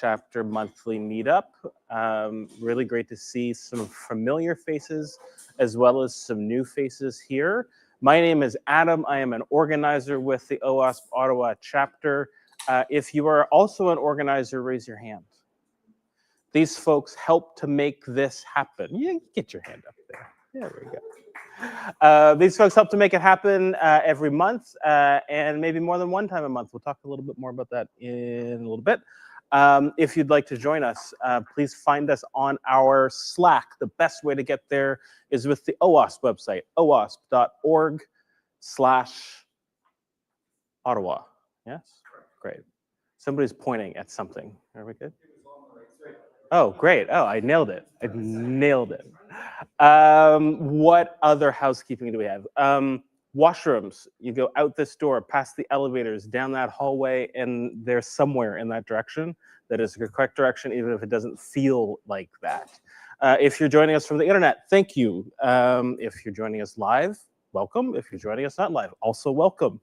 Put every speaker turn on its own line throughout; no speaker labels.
chapter monthly meetup. Really great to see some familiar faces as well as some new faces here. My name is Adam. I am an organizer with the OWASP Ottawa chapter. If you are also an organizer, raise your hand. These folks help to make this happen. Yeah, get your hand up there. There we go. These folks help to make it happen every month and maybe more than one time a month. We'll talk a little bit more about that in a little bit. If you'd like to join us, please find us on our Slack. The best way to get there is with the OWASP website, owasp.org/Ottawa. Yes? Great. Somebody's pointing at something. Are we good? Oh, great. Oh, I nailed it. I nailed it. What other housekeeping do we have? Washrooms. You go out this door, past the elevators, down that hallway, and there's somewhere in that direction that is the correct direction, even if it doesn't feel like that. If you're joining us from the internet, thank you. If you're joining us live, welcome. If you're joining us not live, also welcome.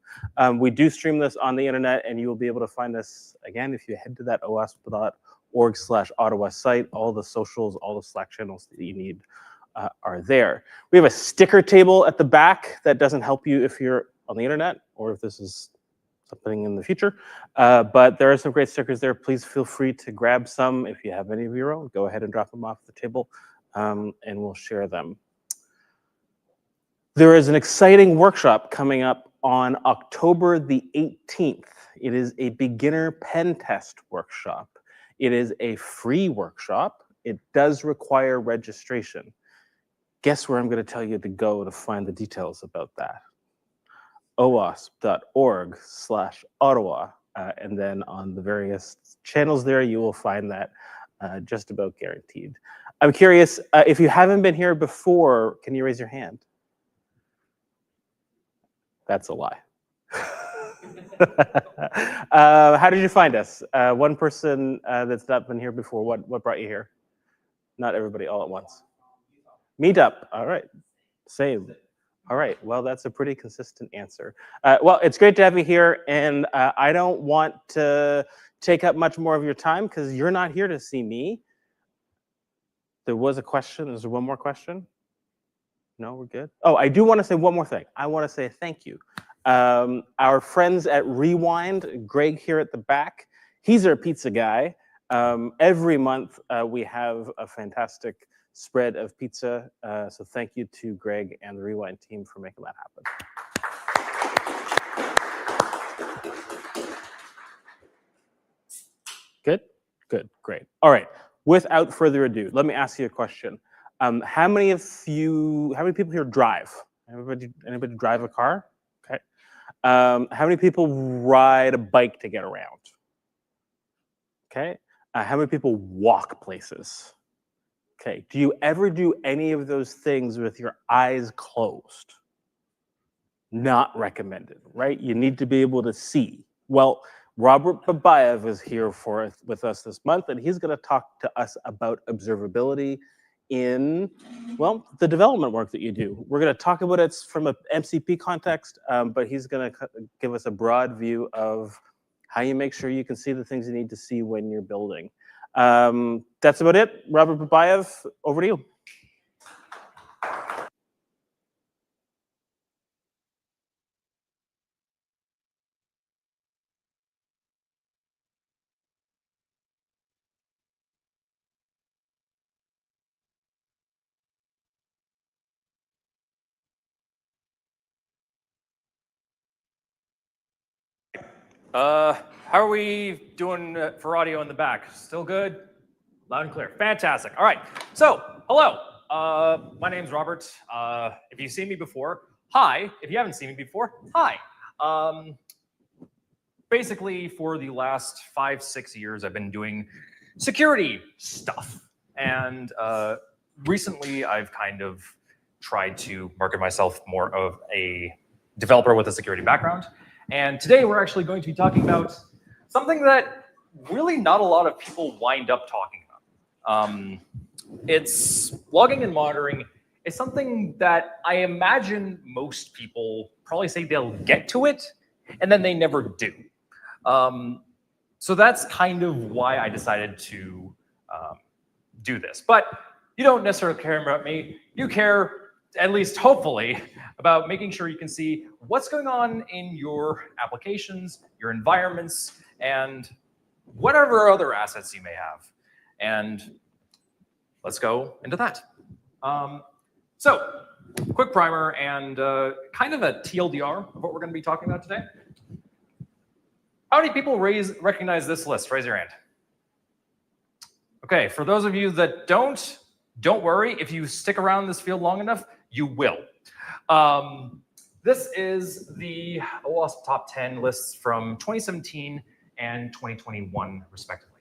We do stream this on the internet, and you will be able to find us, again, if you head to that owasp.org/Ottawa site. All the socials, all the Slack channels that you need are there. We have a sticker table at the back that doesn't help you if you're on the internet or if this is something in the future. But there are some great stickers there. Please feel free to grab some. If you have any of your own, go ahead and drop them off the table and we'll share them. There is an exciting workshop coming up on October the 18th. It is a beginner pen test workshop. It is a free workshop. It does require registration. Guess where I'm going to tell you to go to find the details about that? owasp.org/Ottawa. And then on the various channels there, you will find that just about guaranteed. I'm curious, if you haven't been here before, can you raise your hand? That's a lie. How did you find us? One person that's not been here before, what brought you here? Not everybody all at once. Meetup, all right, same. All right, well, that's a pretty consistent answer. Well, it's great to have you here, and I don't want to take up much more of your time because you're not here to see me. There was a question, is there one more question? No, we're good? Oh, I do want to say one more thing. I want to say thank you. Our friends at Rewind, Greg here at the back, he's our pizza guy. Every month we have a fantastic spread of pizza. So thank you to Greg and the Rewind team for making that happen. Good? Good, great. All right, without further ado, let me ask you a question. How many people here drive? Anybody drive a car? Okay. How many people ride a bike to get around? Okay. How many people walk places? Okay. Do you ever do any of those things with your eyes closed? Not recommended, right? You need to be able to see. Well, Robert Babayev is here with us this month, and he's going to talk to us about observability in, well, the development work that you do. We're going to talk about it from an MCP context, but he's going to give us a broad view of how you make sure you can see the things you need to see when you're building. That's about it. Robert Babayev, over to you.
How are we doing for audio in the back? Still good? Loud and clear. Fantastic. All right. So, hello. My name's Robert. If you've seen me before, hi. If you haven't seen me before, hi. Basically, for the last 5-6 years, I've been doing security stuff. And recently, I've kind of tried to market myself more of a developer with a security background. And today we're actually going to be talking about something that really not a lot of people wind up talking about. It's logging and monitoring. It's something that I imagine most people probably say they'll get to it, and then they never do. So that's kind of why I decided to do this. But you don't necessarily care about me. You care, at least hopefully, about making sure you can see what's going on in your applications, your environments, and whatever other assets you may have. And let's go into that. So, quick primer and kind of a TLDR of what we're going to be talking about today. How many people recognize this list? Raise your hand. Okay, for those of you that don't worry. If you stick around this field long enough, you will. This is the OWASP top 10 lists from 2017 and 2021, respectively.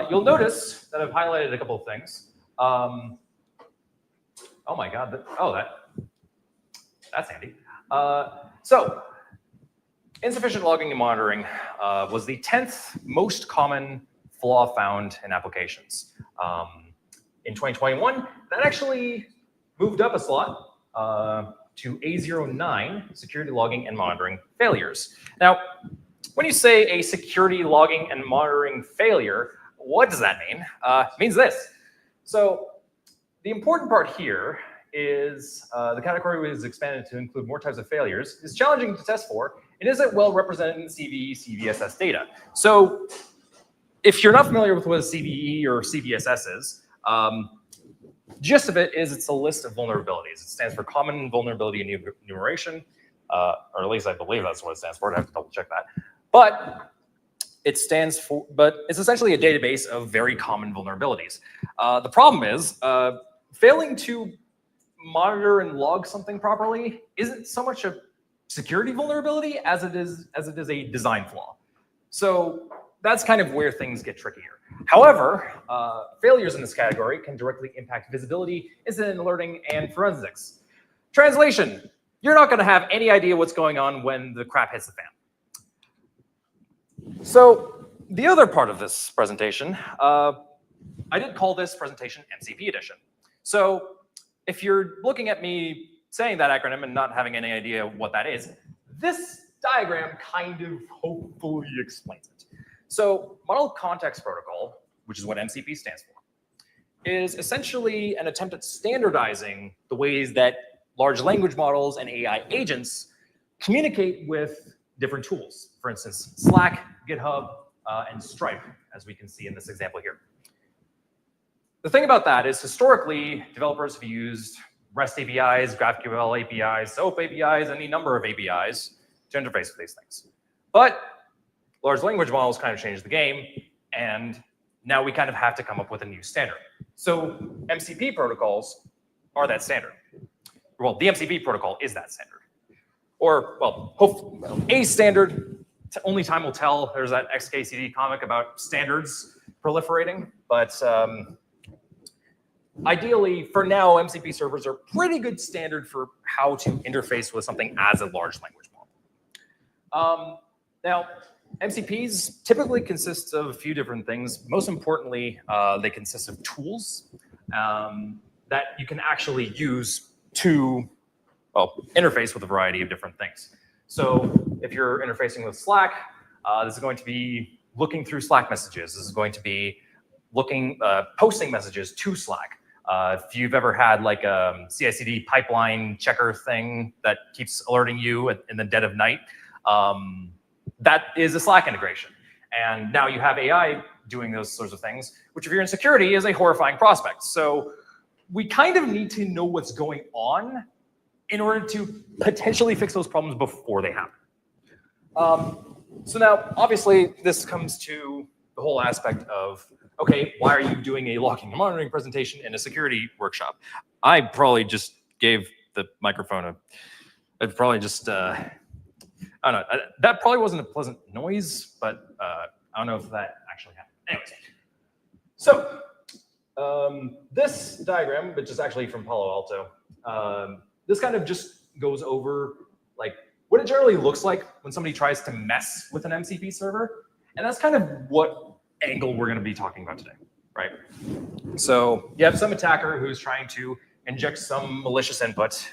You'll notice that I've highlighted a couple of things. Oh my God, that's handy. So, insufficient logging and monitoring was the 10th most common flaw found in applications. In 2021, that actually moved up a slot to A09, security logging and monitoring failures. Now, when you say a security logging and monitoring failure, what does that mean? It means this. So the important part here is the category was expanded to include more types of failures. It's challenging to test for, and isn't well represented in CVE, CVSS data. So if you're not familiar with what a CVE or CVSS is, gist of it is it's a list of vulnerabilities. It stands for Common Vulnerability Enumeration, or at least I believe that's what it stands for. I have to double check that. But it's essentially a database of very common vulnerabilities. The problem is failing to monitor and log something properly isn't so much a security vulnerability as it is a design flaw. So that's kind of where things get trickier. However, failures in this category can directly impact visibility, incident alerting, and forensics. Translation: you're not going to have any idea what's going on when the crap hits the fan. So the other part of this presentation, I did call this presentation MCP Edition. So if you're looking at me saying that acronym and not having any idea what that is, this diagram kind of hopefully explains it. So Model Context Protocol, which is what MCP stands for, is essentially an attempt at standardizing the ways that large language models and AI agents communicate with different tools. For instance, Slack, GitHub, and Stripe, as we can see in this example here. The thing about that is historically, developers have used REST APIs, GraphQL APIs, SOAP APIs, any number of APIs to interface with these things. But large language models kind of changed the game, and now we kind of have to come up with a new standard. So MCP protocols are that standard. Well, the MCP protocol is that standard. Or, well, hopefully, a standard, only time will tell. There's that XKCD comic about standards proliferating, but ideally, for now, MCP servers are pretty good standard for how to interface with something as a large language model. Now, MCPs typically consist of a few different things. Most importantly, they consist of tools that you can actually use to interface with a variety of different things. So if you're interfacing with Slack, this is going to be looking through Slack messages. This is going to be posting messages to Slack. If you've ever had like a CI/CD pipeline checker thing that keeps alerting you in the dead of night, that is a Slack integration. And now you have AI doing those sorts of things, which if you're in security is a horrifying prospect. So we kind of need to know what's going on in order to potentially fix those problems before they happen. So now, obviously, this comes to the whole aspect of, okay, why are you doing a logging and monitoring presentation in a security workshop? I probably just gave the microphone I don't know, that probably wasn't a pleasant noise, but I don't know if that actually happened. Anyways, so this diagram, which is actually from Palo Alto, this kind of just goes over like what it generally looks like when somebody tries to mess with an MCP server. And that's kind of what angle we're going to be talking about today, right? So you have some attacker who's trying to inject some malicious input,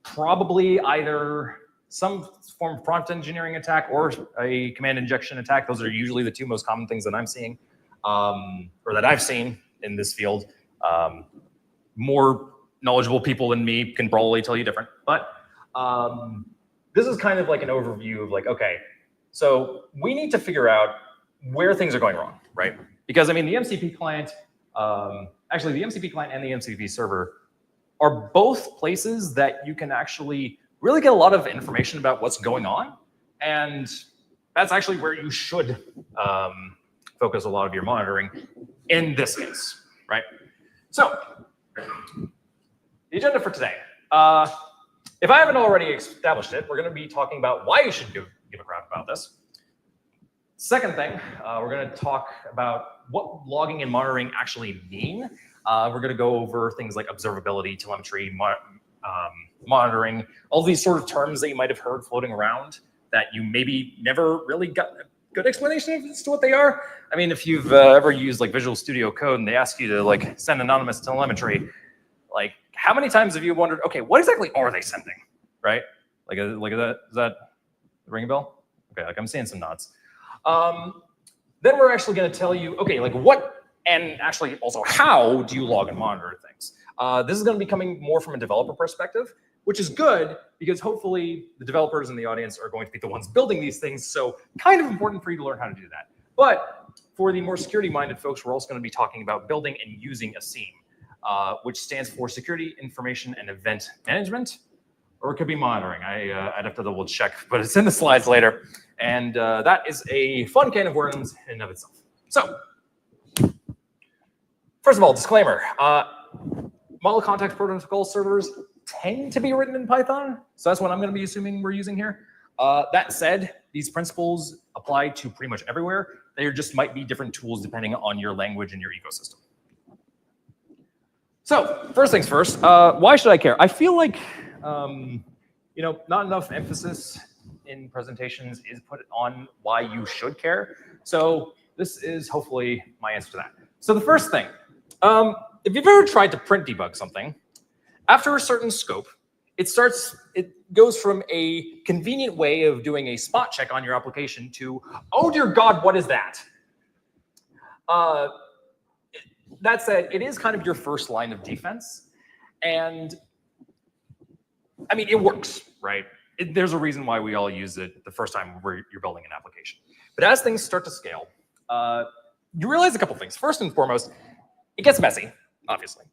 probably either some form of prompt engineering attack or a command injection attack. Those are usually the two most common things that I'm seeing, or that I've seen in this field. More knowledgeable people than me can probably tell you different, but this is kind of like an overview of like, okay, so we need to figure out where things are going wrong, right? Because I mean, the MCP client, actually the MCP client and the MCP server are both places that you can actually really get a lot of information about what's going on. And that's actually where you should focus a lot of your monitoring in this case, right? So the agenda for today. If I haven't already established it, we're going to be talking about why you should give a crap about this. Second thing, we're going to talk about what logging and monitoring actually mean. We're going to go over things like observability, telemetry, monitoring, all these sort of terms that you might have heard floating around that you maybe never really got a good explanation as to what they are. I mean, if you've ever used like Visual Studio Code and they ask you to like send anonymous telemetry, like how many times have you wondered, okay, what exactly are they sending, right? Like is that ring a bell? Okay, like I'm seeing some nods. Then we're actually going to tell you, okay, like what, and actually also how do you log and monitor things? This is going to be coming more from a developer perspective, which is good because hopefully the developers in the audience are going to be the ones building these things. So kind of important for you to learn how to do that. But for the more security-minded folks, we're also going to be talking about building and using a SIEM, which stands for Security Information and Event Management, or it could be monitoring. I'd have to double check, but it's in the slides later. And that is a fun can of worms in and of itself. So first of all, disclaimer, model context protocol servers tend to be written in Python. So that's what I'm going to be assuming we're using here. That said, these principles apply to pretty much everywhere. They just might be different tools depending on your language and your ecosystem. So first things first, why should I care? I feel like, you know, not enough emphasis in presentations is put on why you should care. So this is hopefully my answer to that. So the first thing, if you've ever tried to print debug something, after a certain scope, it goes from a convenient way of doing a spot check on your application to, oh dear God, what is that? That said, it is kind of your first line of defense. And I mean, it works, right? There's a reason why we all use it the first time you're building an application. But as things start to scale, you realize a couple things. First and foremost, it gets messy, obviously.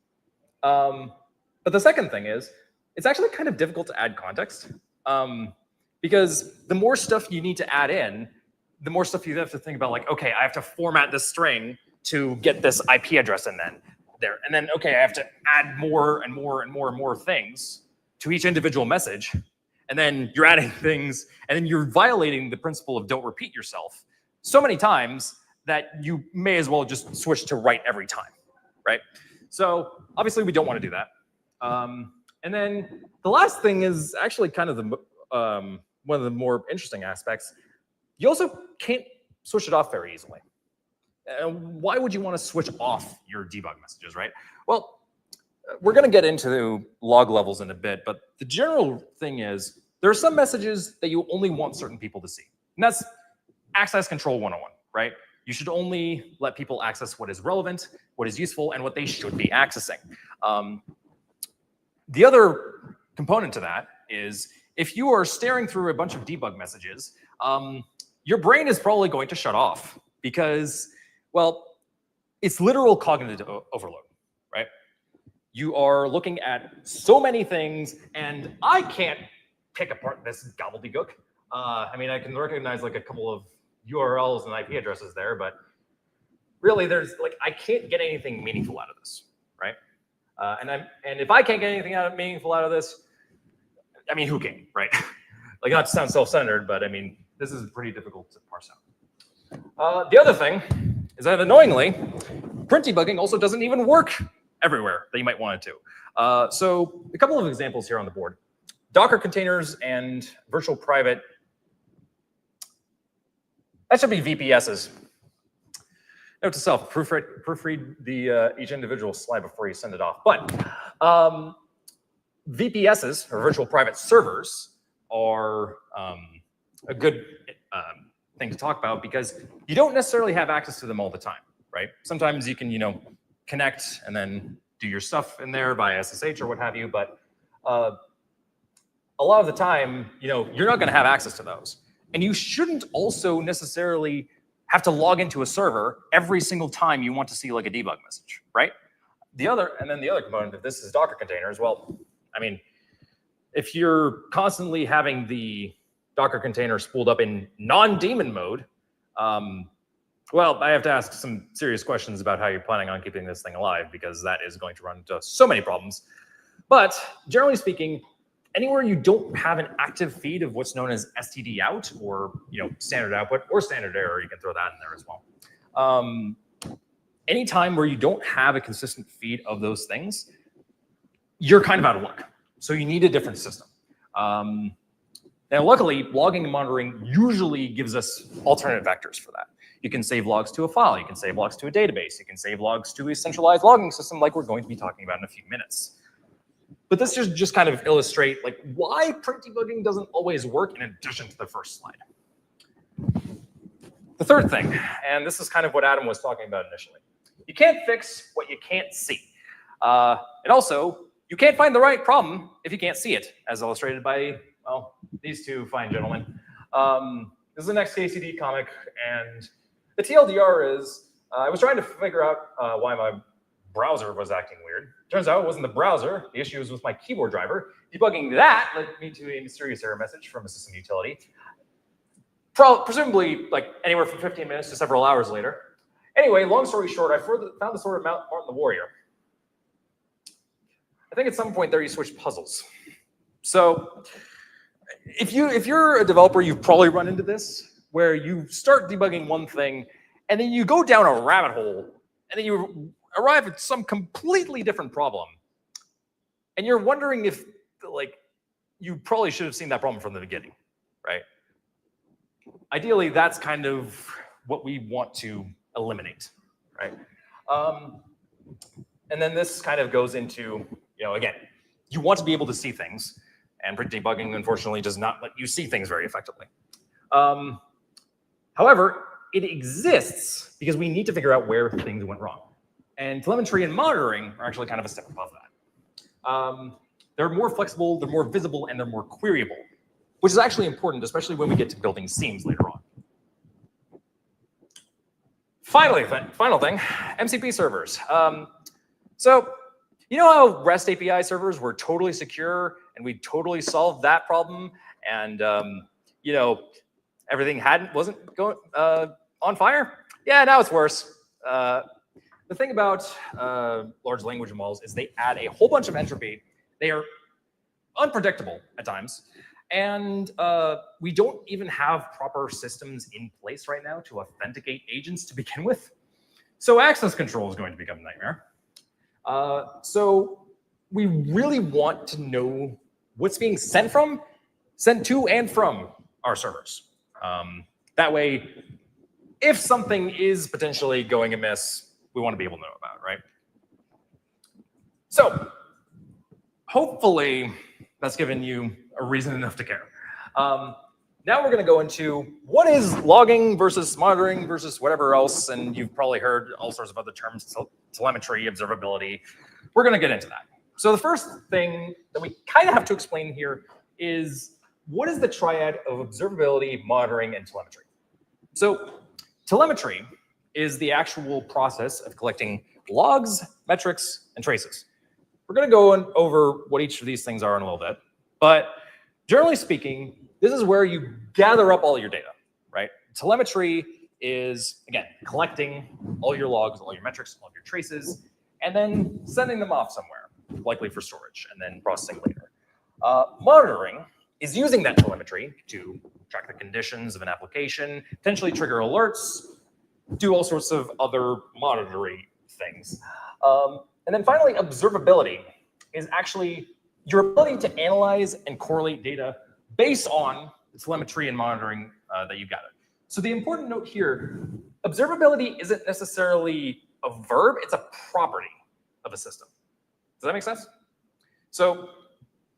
But the second thing is, it's actually kind of difficult to add context because the more stuff you need to add in, the more stuff you have to think about, like, okay, I have to format this string to get this IP address in there. And then, okay, I have to add more and more and more and more things to each individual message. And then you're adding things, and then you're violating the principle of don't repeat yourself so many times that you may as well just switch to write every time, right? So obviously we don't want to do that. And then the last thing is actually kind of the one of the more interesting aspects. You also can't switch it off very easily. Why would you want to switch off your debug messages, right? Well, we're going to get into log levels in a bit, but the general thing is there are some messages that you only want certain people to see. And that's access control 101, right? You should only let people access what is relevant, what is useful, and what they should be accessing. The other component to that is if you are staring through a bunch of debug messages, your brain is probably going to shut off because, well, it's literal cognitive overload, right? You are looking at so many things, and I can't pick apart this gobbledygook. I mean, I can recognize like a couple of URLs and IP addresses there, but really there's like, I can't get anything meaningful out of this, right? And if I can't get anything meaningful out of this, I mean, who can, right? Like, not to sound self-centered, but I mean, this is pretty difficult to parse out. The other thing is that annoyingly, print debugging also doesn't even work everywhere that you might want it to. So a couple of examples here on the board. Docker containers and virtual private, that should be VPSs. Note to self, proofread the each individual slide before you send it off. But VPSs, or virtual private servers, are a good thing to talk about because you don't necessarily have access to them all the time, right? Sometimes you can, connect and then do your stuff in there via SSH or what have you, but a lot of the time, you're not going to have access to those. And you shouldn't also necessarily have to log into a server every single time you want to see like a debug message, right? The other component of this is Docker containers. Well, I mean, if you're constantly having the Docker container spooled up in non-daemon mode, well, I have to ask some serious questions about how you're planning on keeping this thing alive, because that is going to run into so many problems. But generally speaking, anywhere you don't have an active feed of what's known as std out, or standard output or standard error, you can throw that in there as well. Anytime where you don't have a consistent feed of those things, you're kind of out of luck. So you need a different system. Now, luckily, logging and monitoring usually gives us alternate vectors for that. You can save logs to a file. You can save logs to a database. You can save logs to a centralized logging system like we're going to be talking about in a few minutes. But this just kind of illustrate like why print debugging doesn't always work in addition to the first slide. The third thing, and this is kind of what Adam was talking about initially. You can't fix what you can't see. And also, you can't find the right problem if you can't see it, as illustrated by, well, these two fine gentlemen. This is the next KCD comic, and the TLDR is, I was trying to figure out why my browser was acting weird. Turns out it wasn't the browser. The issue was with my keyboard driver. Debugging that led me to a mysterious error message from a system utility. Presumably, like anywhere from 15 minutes to several hours later. Anyway, long story short, I found the sword of Martin the Warrior. I think at some point there you switch puzzles. So if you're a developer, you've probably run into this, where you start debugging one thing, and then you go down a rabbit hole, and then you arrive at some completely different problem. And you're wondering if, like, you probably should have seen that problem from the beginning, right? Ideally, that's kind of what we want to eliminate, right? And then this kind of goes into, again, you want to be able to see things, and print debugging, unfortunately, does not let you see things very effectively. However, it exists because we need to figure out where things went wrong. And telemetry and monitoring are actually kind of a step above that. They're more flexible, they're more visible, and they're more queryable, which is actually important, especially when we get to building SIEMs later on. Final thing, MCP servers. So you know how REST API servers were totally secure and we totally solved that problem, and everything wasn't going on fire? Yeah, now it's worse. The thing about large language models is they add a whole bunch of entropy. They are unpredictable at times. And we don't even have proper systems in place right now to authenticate agents to begin with. So access control is going to become a nightmare. So we really want to know what's being sent to and from our servers. That way, if something is potentially going amiss, we want to be able to know about it, right? So hopefully that's given you a reason enough to care. Now we're going to go into what is logging versus monitoring versus whatever else, and you've probably heard all sorts of other terms, telemetry, observability. We're going to get into that. So the first thing that we kind of have to explain here is what is the triad of observability, monitoring, and telemetry? So telemetry is the actual process of collecting logs, metrics, and traces. We're going to go over what each of these things are in a little bit, but generally speaking, this is where you gather up all your data, right? Telemetry is, again, collecting all your logs, all your metrics, all your traces, and then sending them off somewhere, likely for storage, and then processing later. Monitoring is using that telemetry to track the conditions of an application, potentially trigger alerts, do all sorts of other monitoring things. And then finally, observability is actually your ability to analyze and correlate data based on the telemetry and monitoring that you've gathered. So the important note here, observability isn't necessarily a verb, it's a property of a system. Does that make sense? So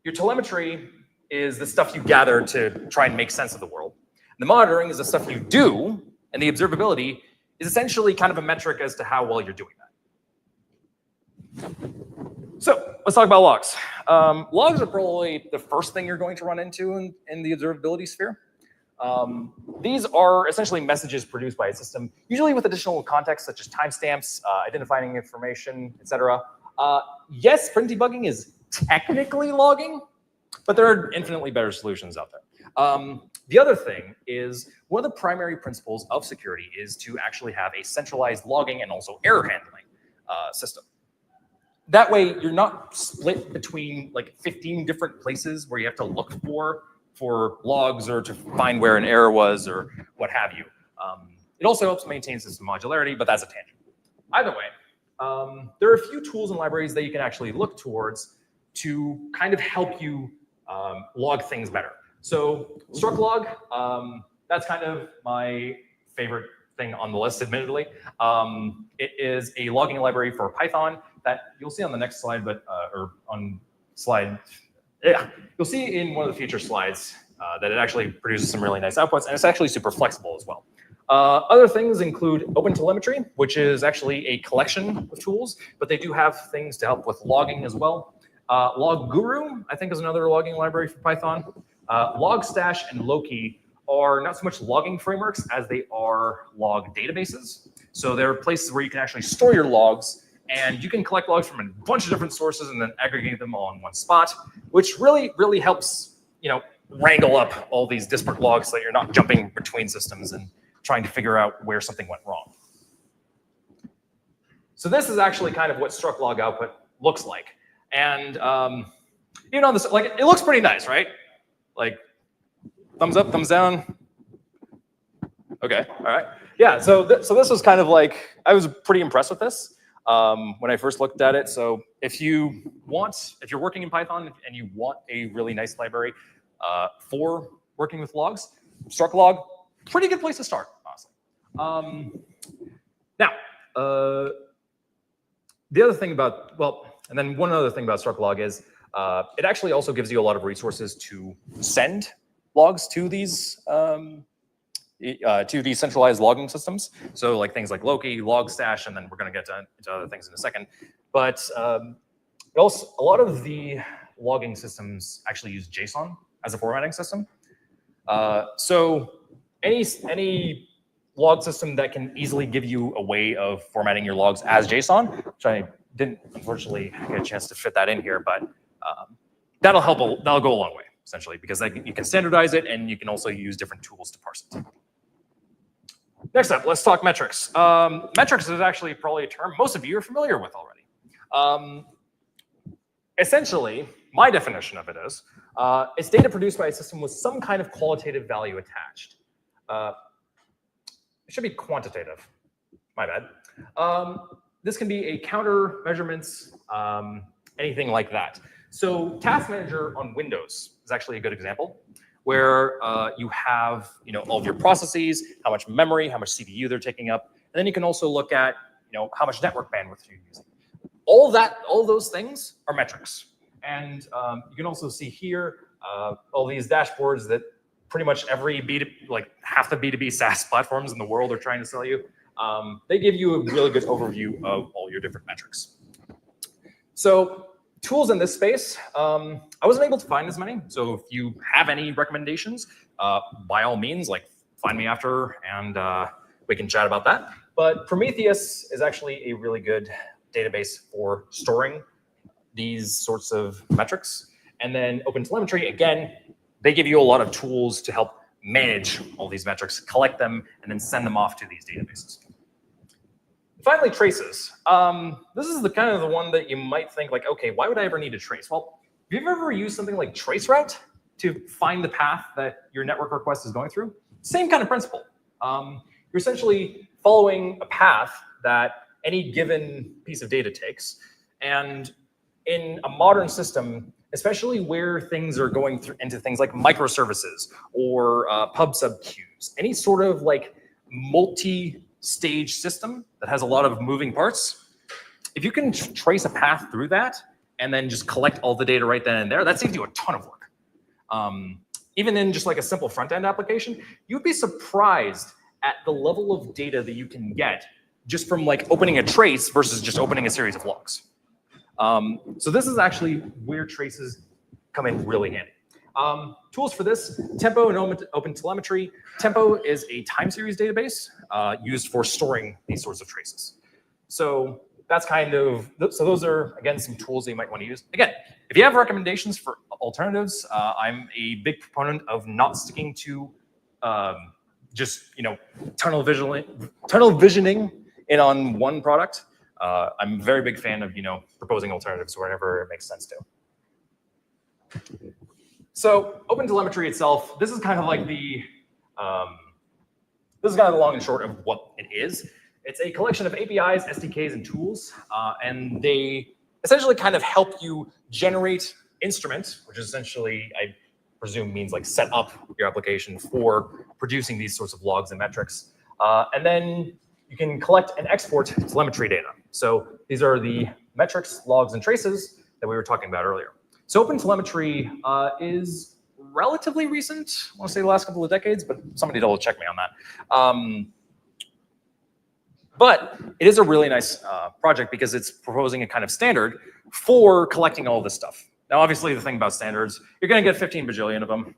your telemetry is the stuff you gather to try and make sense of the world. The monitoring is the stuff you do, and the observability is essentially kind of a metric as to how well you're doing that. So let's talk about logs. Logs are probably the first thing you're going to run into in the observability sphere. These are essentially messages produced by a system, usually with additional context such as timestamps, identifying information, etc. Yes, sprint debugging is technically logging, but there are infinitely better solutions out there. The other thing is one of the primary principles of security is to actually have a centralized logging and also error handling system. That way, you're not split between like 15 different places where you have to look for logs or to find where an error was or what have you. It also helps maintain system modularity, but that's a tangent. Either way, there are a few tools and libraries that you can actually look towards to kind of help you log things better. So structlog, that's kind of my favorite thing on the list, admittedly. It is a logging library for Python that you'll see on the next slide, but or on slide, yeah, you'll see in one of the future slides that it actually produces some really nice outputs, and it's actually super flexible as well. Other things include OpenTelemetry, which is actually a collection of tools, but they do have things to help with logging as well. LogGuru, I think, is another logging library for Python. Logstash and Loki are not so much logging frameworks as they are log databases. So they're places where you can actually store your logs, and you can collect logs from a bunch of different sources and then aggregate them all in one spot, which really, really helps, wrangle up all these disparate logs so that you're not jumping between systems and trying to figure out where something went wrong. So this is actually kind of what structlog output looks like. And this, it looks pretty nice, right? Like, thumbs up, thumbs down. Okay, all right. Yeah, so this was kind of like, I was pretty impressed with this when I first looked at it. So if you're working in Python and you want a really nice library for working with logs, structlog, pretty good place to start, honestly. Now, the other thing about, and then one other thing about structlog is it actually also gives you a lot of resources to send logs to these centralized logging systems. So like things like Loki, Logstash, and then we're going to get into other things in a second. But also, a lot of the logging systems actually use JSON as a formatting system. So any log system that can easily give you a way of formatting your logs as JSON, which I didn't unfortunately get a chance to fit that in here, but that'll go a long way, essentially, because you can standardize it and you can also use different tools to parse it. Next up, let's talk metrics. Metrics is actually probably a term most of you are familiar with already. Essentially, my definition of it is, it's data produced by a system with some kind of qualitative value attached. It should be quantitative, my bad. This can be a counter, measurements, anything like that. So Task Manager on Windows is actually a good example, where you have all of your processes, how much memory, how much CPU they're taking up, and then you can also look at how much network bandwidth you're using. All those things are metrics, and you can also see here all these dashboards that pretty much every half the B2B SaaS platforms in the world are trying to sell you. They give you a really good overview of all your different metrics. So tools in this space, I wasn't able to find as many. So if you have any recommendations, by all means, find me after and we can chat about that. But Prometheus is actually a really good database for storing these sorts of metrics. And then OpenTelemetry, again, they give you a lot of tools to help manage all these metrics, collect them, and then send them off to these databases. Finally, traces. This is the kind of the one that you might think okay, why would I ever need a trace? Well, have you ever used something like traceroute to find the path that your network request is going through? Same kind of principle. You're essentially following a path that any given piece of data takes. And in a modern system, especially where things are going through into things like microservices or pub sub queues, any sort of multi-stage system that has a lot of moving parts, if you can trace a path through that and then just collect all the data right then and there, that saves you a ton of work. Even in just like a simple front-end application, you'd be surprised at the level of data that you can get just from like opening a trace versus just opening a series of logs. So this is actually where traces come in really handy. Tools for this, Tempo and OpenTelemetry. Tempo is a time series database used for storing these sorts of traces. So that's kind of, so those are, again, some tools that you might want to use. Again, if you have recommendations for alternatives, I'm a big proponent of not sticking to just, tunnel visioning in on one product. I'm a very big fan of, proposing alternatives wherever it makes sense to. So OpenTelemetry itself, this is kind of like the, this is kind of the long and short of what it is. It's a collection of APIs, SDKs, and tools, and they essentially kind of help you generate instruments, which is essentially, I presume, means like set up your application for producing these sorts of logs and metrics. And then you can collect and export telemetry data. So these are the metrics, logs, and traces that we were talking about earlier. So OpenTelemetry is relatively recent. I want to say the last couple of decades, but somebody double check me on that. But it is a really nice project because it's proposing a kind of standard for collecting all this stuff. Now, obviously, the thing about standards, you're going to get 15 bajillion of them.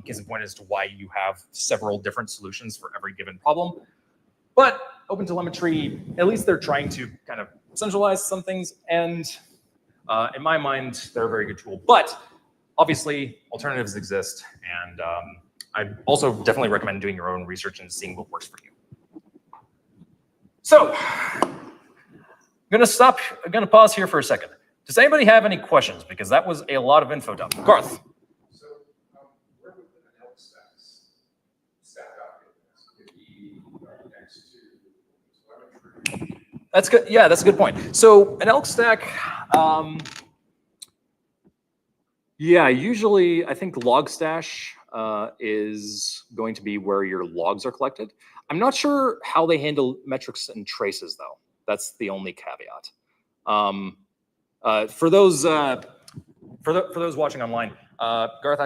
Case in point as to why you have several different solutions for every given problem. But OpenTelemetry, at least they're trying to kind of centralize some things. And in my mind, they're a very good tool. But obviously, alternatives exist. And I also definitely recommend doing your own research and seeing what works for you. So I'm going to pause here for a second. Does anybody have any questions? Because that was a lot of info dump. Garth.
So where would an elk stack up in this? Could be next to telemetry?
That's good. Yeah, that's a good point. So an elk stack, yeah, usually I think Logstash is going to be where your logs are collected. I'm not sure how they handle metrics and traces, though. That's the only caveat. For those watching online, Garth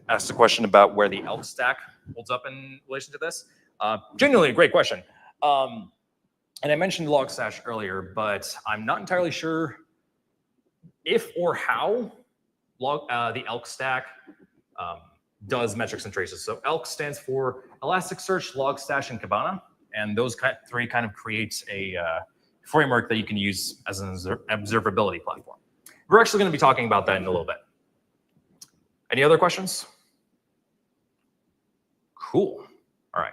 asked a question about where the elk stack holds up in relation to this. Genuinely a great question. And I mentioned Logstash earlier, but I'm not entirely sure if or how the elk stack does metrics and traces. So ELK stands for Elasticsearch, Logstash, and Kibana. And those three kind of create a framework that you can use as an observability platform. We're actually going to be talking about that in a little bit. Any other questions? Cool. All right.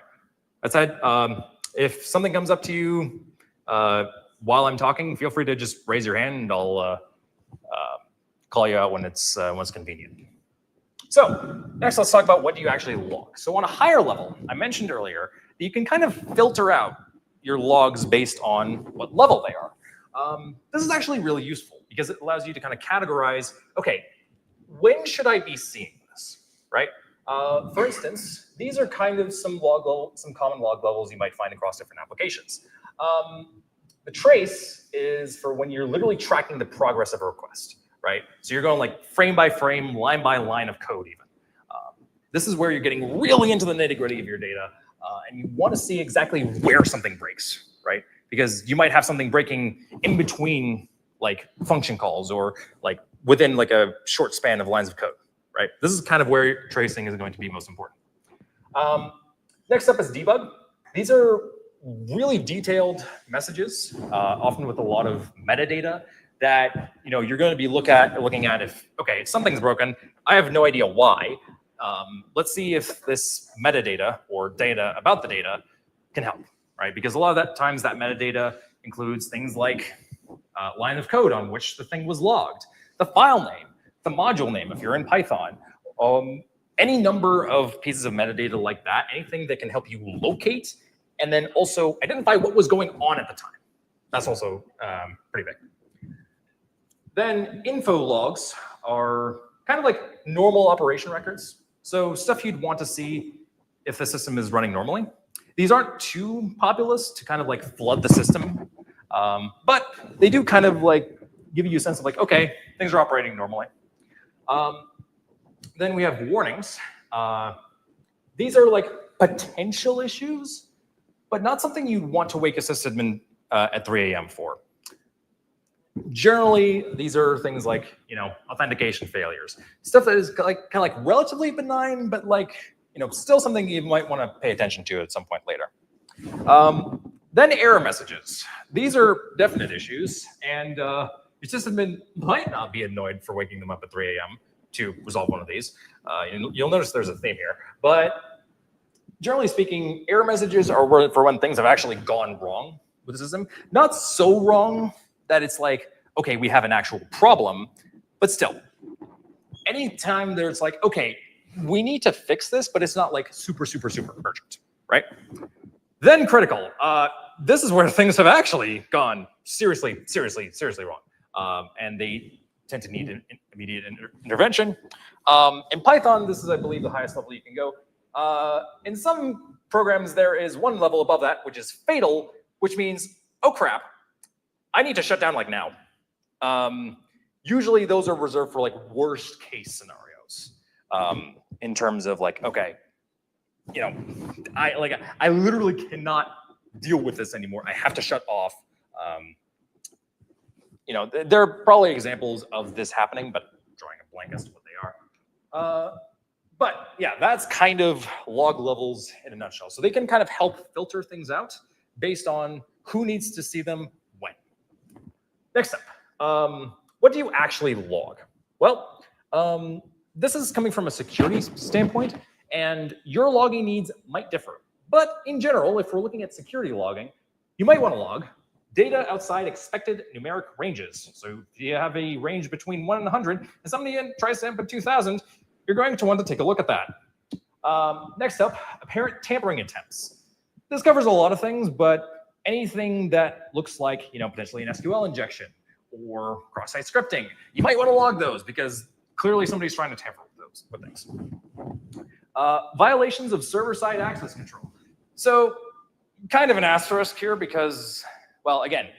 That said, if something comes up to you while I'm talking, feel free to just raise your hand and I'll call you out when it's convenient. So next, let's talk about what do you actually log. So on a higher level, I mentioned earlier that you can kind of filter out your logs based on what level they are. This is actually really useful because it allows you to kind of categorize, okay, when should I be seeing this, right? For instance, these are kind of some common log levels you might find across different applications. The trace is for when you're literally tracking the progress of a request, right? So you're going like frame by frame, line by line of code even. This is where you're getting really into the nitty gritty of your data and you want to see exactly where something breaks, right? Because you might have something breaking in between like function calls or like within like a short span of lines of code, right? This is kind of where tracing is going to be most important. Next up is debug. These are really detailed messages, often with a lot of metadata that you're going to be looking at if, okay, something's broken. I have no idea why. Let's see if this metadata or data about the data can help, right? Because a lot of that times that metadata includes things like line of code on which the thing was logged, the file name, the module name if you're in Python, any number of pieces of metadata like that, anything that can help you locate and then also identify what was going on at the time. That's also pretty big. Then info logs are kind of like normal operation records. So stuff you'd want to see if the system is running normally. These aren't too populous to kind of like flood the system, but they do kind of like give you a sense of like, okay, things are operating normally. Then we have warnings. These are like potential issues, but not something you'd want to wake a sysadmin at 3 a.m. for. Generally, these are things like, authentication failures, stuff that is kind of like relatively benign, but like, still something you might want to pay attention to at some point later. Then error messages. These are definite issues, and your sysadmin might not be annoyed for waking them up at 3 a.m. to resolve one of these. You'll notice there's a theme here, but generally speaking, error messages are for when things have actually gone wrong with the system. Not so wrong that it's like, okay, we have an actual problem, but still, anytime there's like, okay, we need to fix this, but it's not like super, super, super urgent, right? Then critical. This is where things have actually gone seriously, seriously, seriously wrong. And they tend to need an immediate intervention. In Python, this is, I believe, the highest level you can go. In some programs, there is one level above that, which is fatal, which means, oh crap, I need to shut down like now. Usually those are reserved for like worst case scenarios. In terms of like, okay, I literally cannot deal with this anymore. I have to shut off. There are probably examples of this happening, but I'm drawing a blank as to what they are. But yeah, that's kind of log levels in a nutshell. So they can kind of help filter things out based on who needs to see them when. Next up, what do you actually log? Well, this is coming from a security standpoint, and your logging needs might differ. But in general, if we're looking at security logging, you might want to log data outside expected numeric ranges. So if you have a range between 1 and 100, and somebody tries to input 2,000, you're going to want to take a look at that. Next up, apparent tampering attempts. This covers a lot of things, but anything that looks like, potentially an SQL injection or cross-site scripting, you might want to log those because clearly somebody's trying to tamper with things. Violations of server-side access control. So kind of an asterisk here because, well, again,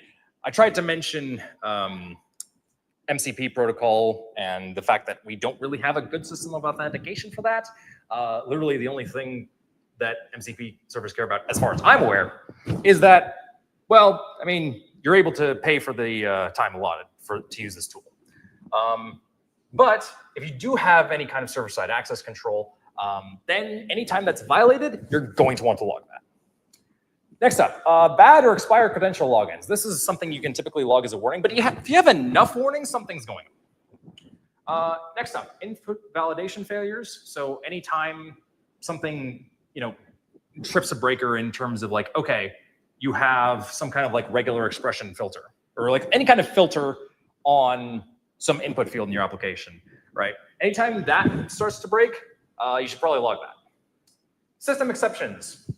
I tried to mention MCP protocol and the fact that we don't really have a good system of authentication for that. Literally the only thing that MCP servers care about, as far as I'm aware, is that, well, I mean, you're able to pay for the time allotted to use this tool. But if you do have any kind of server-side access control, then anytime that's violated, you're going to want to log that. Next up, bad or expired credential logins. This is something you can typically log as a warning, but if you have enough warnings, something's going on. Next up, input validation failures. So anytime something, trips a breaker in terms of like, okay, you have some kind of like regular expression filter or like any kind of filter on some input field in your application, right? Anytime that starts to break, you should probably log that. System exceptions.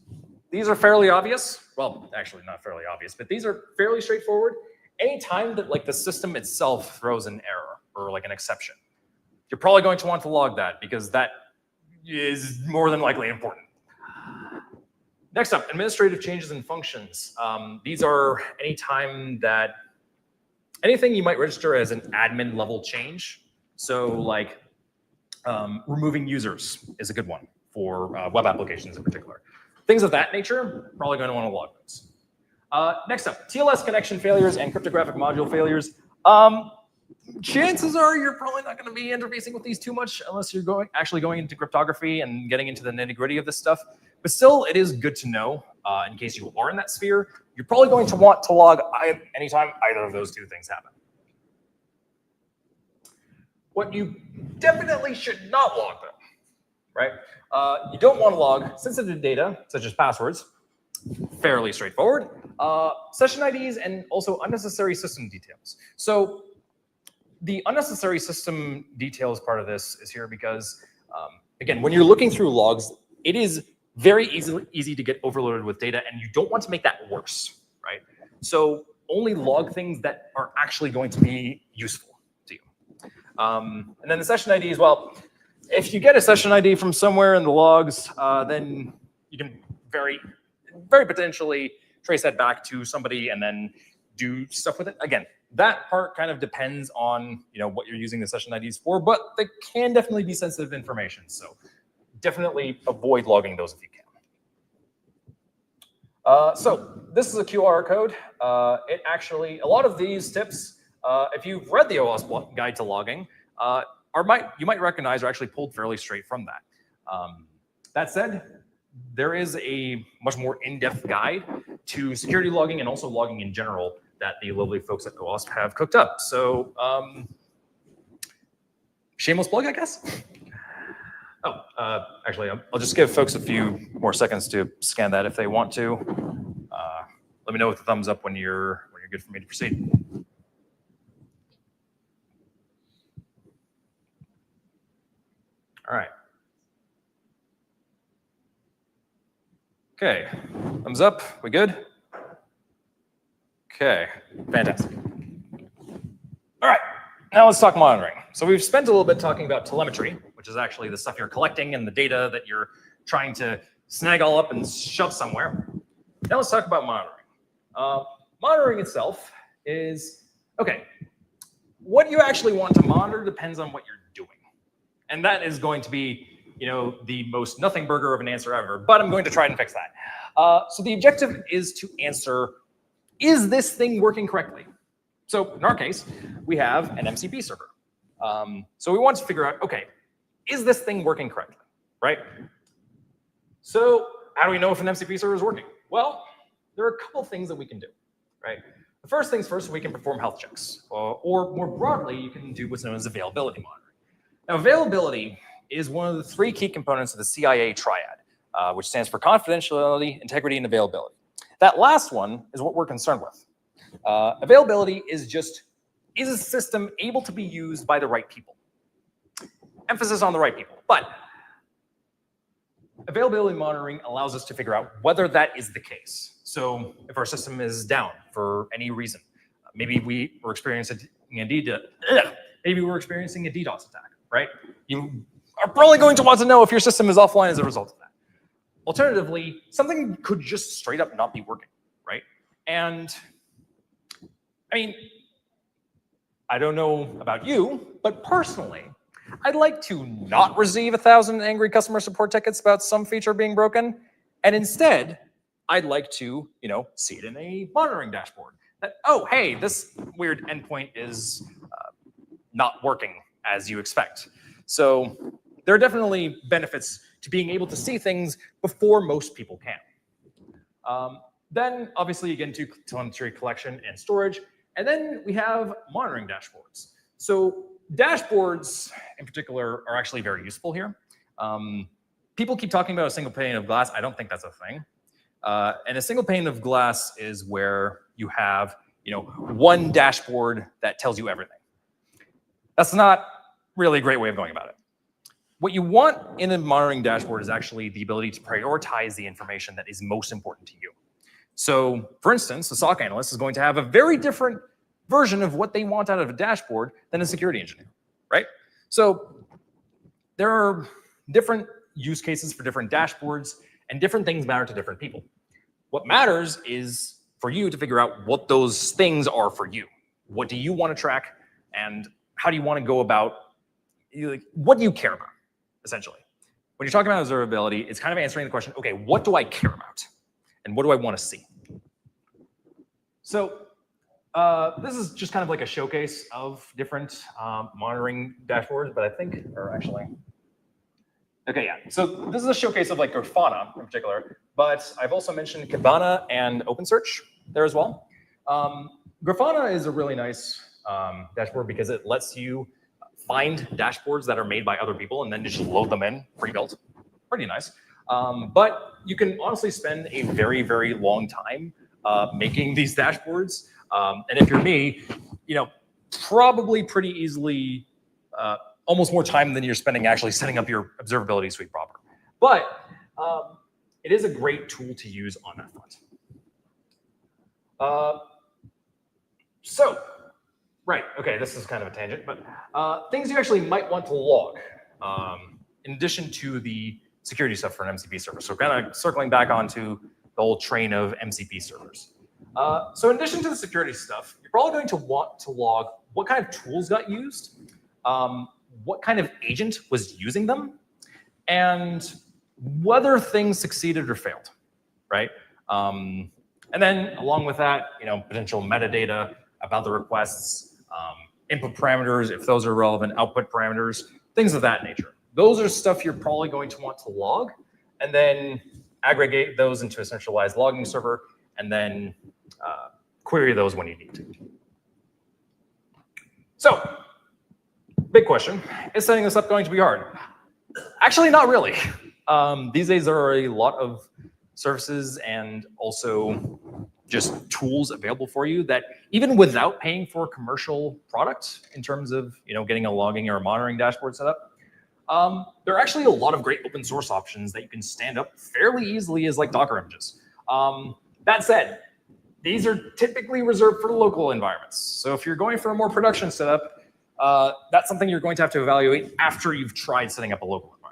These are fairly obvious. Well, actually not fairly obvious, but these are fairly straightforward. Anytime that like the system itself throws an error or like an exception, you're probably going to want to log that because that is more than likely important. Next up, administrative changes in functions. These are anytime that anything you might register as an admin level change. So like removing users is a good one for web applications in particular. Things of that nature, probably going to want to log those. Next up, TLS connection failures and cryptographic module failures. Chances are you're probably not going to be interfacing with these too much unless you're actually going into cryptography and getting into the nitty-gritty of this stuff. But still, it is good to know in case you are in that sphere. You're probably going to want to log anytime either of those two things happen. What you definitely should not log, though, right? You don't want to log sensitive data, such as passwords. Fairly straightforward. Session IDs and also unnecessary system details. So the unnecessary system details part of this is here because, again, when you're looking through logs, it is very easy to get overloaded with data, and you don't want to make that worse, right? So only log things that are actually going to be useful to you. And then the session IDs, well, if you get a session ID from somewhere in the logs, then you can very potentially trace that back to somebody and then do stuff with it. Again, that part kind of depends on what you're using the session IDs for, but they can definitely be sensitive information. So definitely avoid logging those if you can. So this is a QR code. It actually, a lot of these tips, if you've read the OWASP Guide to Logging, you might recognize are actually pulled fairly straight from that. That said, there is a much more in-depth guide to security logging and also logging in general that the lovely folks at OWASP have cooked up. So shameless plug, I guess. Oh, actually, I'll just give folks a few more seconds to scan that if they want to. Let me know with a thumbs up when you're good for me to proceed. All right. Okay, thumbs up, we good? Okay, fantastic. All right, now let's talk monitoring. So we've spent a little bit talking about telemetry, which is actually the stuff you're collecting and the data that you're trying to snag all up and shove somewhere. Now let's talk about monitoring. Monitoring itself is, okay, what you actually want to monitor depends on what you're doing. And that is going to be, the most nothing burger of an answer ever, but I'm going to try and fix that. So the objective is to answer, is this thing working correctly? So in our case, we have an MCP server. So we want to figure out, okay, is this thing working correctly, right? So how do we know if an MCP server is working? Well, there are a couple things that we can do, right? The first things first, we can perform health checks, or more broadly, you can do what's known as availability monitoring. Now, availability is one of the three key components of the CIA triad, which stands for confidentiality, integrity, and availability. That last one is what we're concerned with. Availability is just, is a system able to be used by the right people? Emphasis on the right people. But availability monitoring allows us to figure out whether that is the case. So if our system is down for any reason, maybe we were experiencing a DDoS attack, right? You are probably going to want to know if your system is offline as a result of that. Alternatively, something could just straight up not be working, right? And I mean, I don't know about you, but personally, I'd like to not receive 1,000 angry customer support tickets about some feature being broken, and instead, I'd like to, see it in a monitoring dashboard. That, oh, hey, this weird endpoint is not working as you expect. So there are definitely benefits to being able to see things before most people can. Then, obviously, you get into telemetry collection and storage, and then we have monitoring dashboards. So dashboards, in particular, are actually very useful here. People keep talking about a single pane of glass. I don't think that's a thing. And a single pane of glass is where you have, one dashboard that tells you everything. That's not really a great way of going about it. What you want in a monitoring dashboard is actually the ability to prioritize the information that is most important to you. So, for instance, a SOC analyst is going to have a very different version of what they want out of a dashboard than a security engineer, right? So there are different use cases for different dashboards, and different things matter to different people. What matters is for you to figure out what those things are for you. What do you want to track, and how do you want to go about, what do you care about, essentially? When you're talking about observability, it's kind of answering the question, okay, what do I care about? And what do I want to see? So this is just kind of like a showcase of different monitoring dashboards, but I think, or actually, okay, yeah. So this is a showcase of like Grafana in particular, but I've also mentioned Kibana and OpenSearch there as well. Grafana is a really nice dashboard because it lets you find dashboards that are made by other people and then just load them in pre-built. Pretty nice. But you can honestly spend a very, very long time making these dashboards. And if you're me, probably pretty easily, almost more time than you're spending actually setting up your observability suite proper. But it is a great tool to use on that front. Right, okay, this is kind of a tangent, but things you actually might want to log in addition to the security stuff for an MCP server. So kind of circling back onto the whole train of MCP servers. So in addition to the security stuff, you're probably going to want to log what kind of tools got used, what kind of agent was using them, and whether things succeeded or failed, right? And then along with that, potential metadata about the requests, input parameters, if those are relevant, output parameters, things of that nature. Those are stuff you're probably going to want to log, and then aggregate those into a centralized logging server, and then query those when you need to. So, big question, is setting this up going to be hard? Actually, not really. These days, there are a lot of services and also just tools available for you that even without paying for a commercial product in terms of getting a logging or a monitoring dashboard set up, there are actually a lot of great open source options that you can stand up fairly easily as like Docker images. That said, these are typically reserved for local environments. So if you're going for a more production setup, that's something you're going to have to evaluate after you've tried setting up a local environment.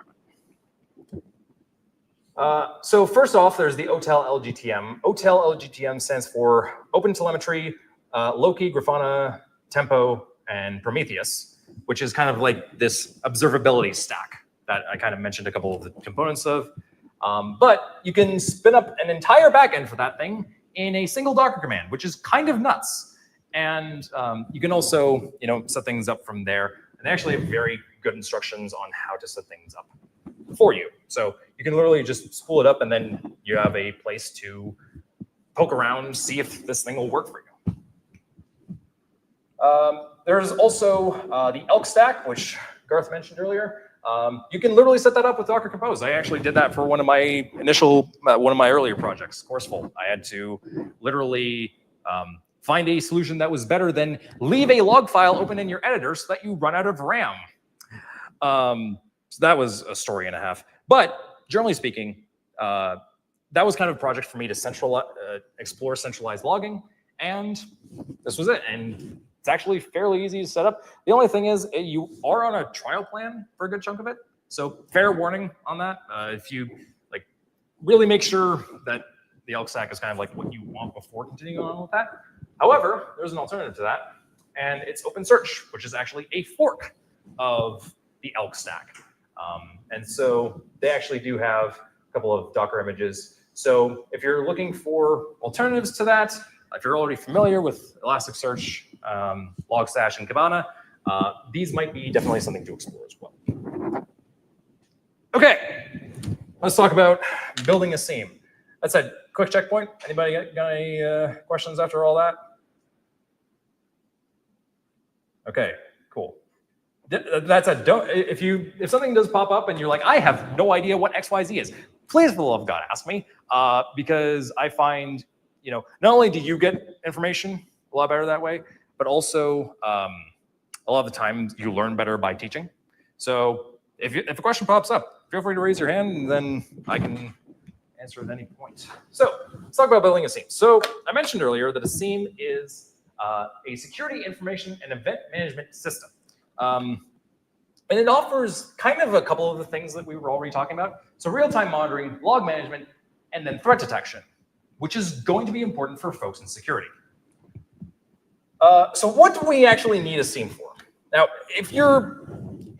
So first off, there's the OTel LGTM. OTel LGTM stands for Open Telemetry, Loki, Grafana, Tempo, and Prometheus, which is kind of like this observability stack that I kind of mentioned a couple of the components of. But you can spin up an entire backend for that thing in a single Docker command, which is kind of nuts. And you can also, set things up from there. And they actually have very good instructions on how to set things up for you. So you can literally just spool it up, and then you have a place to poke around, see if this thing will work for you. There's also the Elk stack, which Garth mentioned earlier. You can literally set that up with Docker Compose. I actually did that for one of my earlier projects, Courseful. I had to literally find a solution that was better than leave a log file open in your editor so that you run out of RAM. So that was a story and a half. But generally speaking, that was kind of a project for me to explore centralized logging, and this was it. And it's actually fairly easy to set up. The only thing is you are on a trial plan for a good chunk of it. So fair warning on that. If you really make sure that the Elk stack is kind of like what you want before continuing on with that. However, there's an alternative to that, and it's OpenSearch, which is actually a fork of the Elk stack. And so they actually do have a couple of Docker images. So if you're looking for alternatives to that, if you're already familiar with Elasticsearch, Logstash, and Kibana, these might be definitely something to explore as well. Okay, let's talk about building a SIEM. That's a quick checkpoint. Anybody got any questions after all that? Okay, cool. That's if something does pop up and you're like, I have no idea what XYZ is, please, for the love of God, ask me, because I find, not only do you get information a lot better that way, but also a lot of the time you learn better by teaching. So if a question pops up, feel free to raise your hand, and then I can answer at any point. So let's talk about building a SIEM. So I mentioned earlier that a SIEM is a security information and event management system. And it offers kind of a couple of the things that we were already talking about. So real-time monitoring, log management, and then threat detection, which is going to be important for folks in security. So what do we actually need a SIEM for? Now, if you're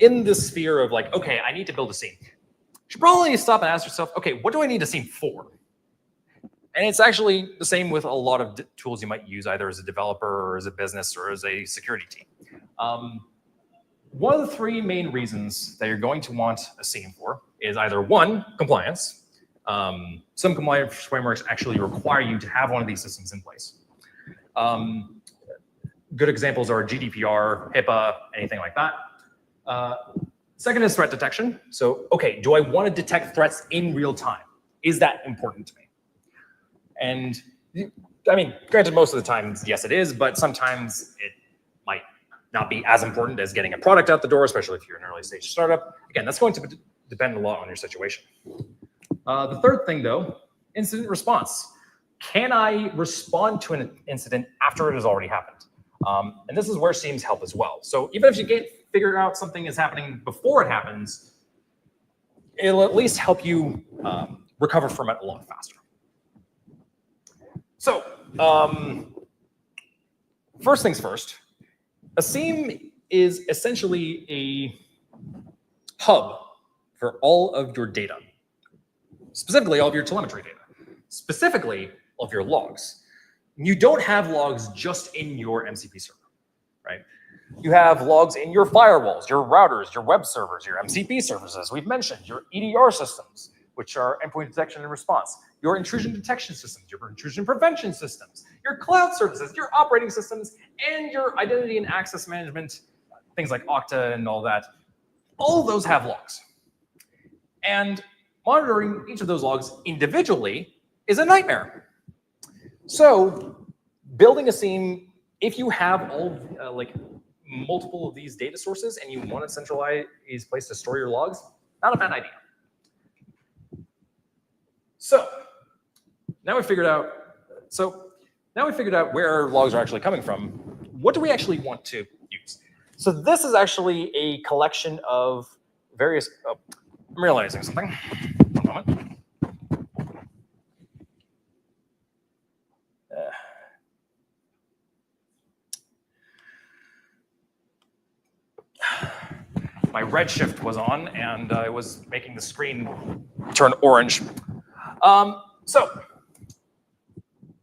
in the sphere of like, okay, I need to build a SIEM, you should probably stop and ask yourself, okay, what do I need a SIEM for? And it's actually the same with a lot of tools you might use either as a developer or as a business or as a security team. One of the three main reasons that you're going to want a SIEM for is either one, compliance. Some compliance frameworks actually require you to have one of these systems in place. Good examples are GDPR, HIPAA, anything like that. Second is threat detection. So, okay, do I want to detect threats in real time? Is that important to me? And I mean, granted, most of the time, yes, it is, but sometimes it might not be as important as getting a product out the door, especially if you're an early stage startup. Again, that's going to depend a lot on your situation. The third thing, though, incident response. Can I respond to an incident after it has already happened? And this is where SIEMs help as well. So even if you can't figure out something is happening before it happens, it'll at least help you recover from it a lot faster. So first things first, a SIEM is essentially a hub for all of your data, specifically all of your telemetry data, specifically all of your logs. You don't have logs just in your MCP server, right? You have logs in your firewalls, your routers, your web servers, your MCP services, we've mentioned, your EDR systems, which are endpoint detection and response, your intrusion detection systems, your intrusion prevention systems, your cloud services, your operating systems, and your identity and access management, things like Okta and all that. All of those have logs. And monitoring each of those logs individually is a nightmare. So building a SIEM, if you have all multiple of these data sources and you want a centralized place to store your logs, not a bad idea. So now we figured out where our logs are actually coming from. What do we actually want to use? So this is actually a collection of various. Oh, I'm realizing something. One moment. My Redshift was on, and I was making the screen turn orange. So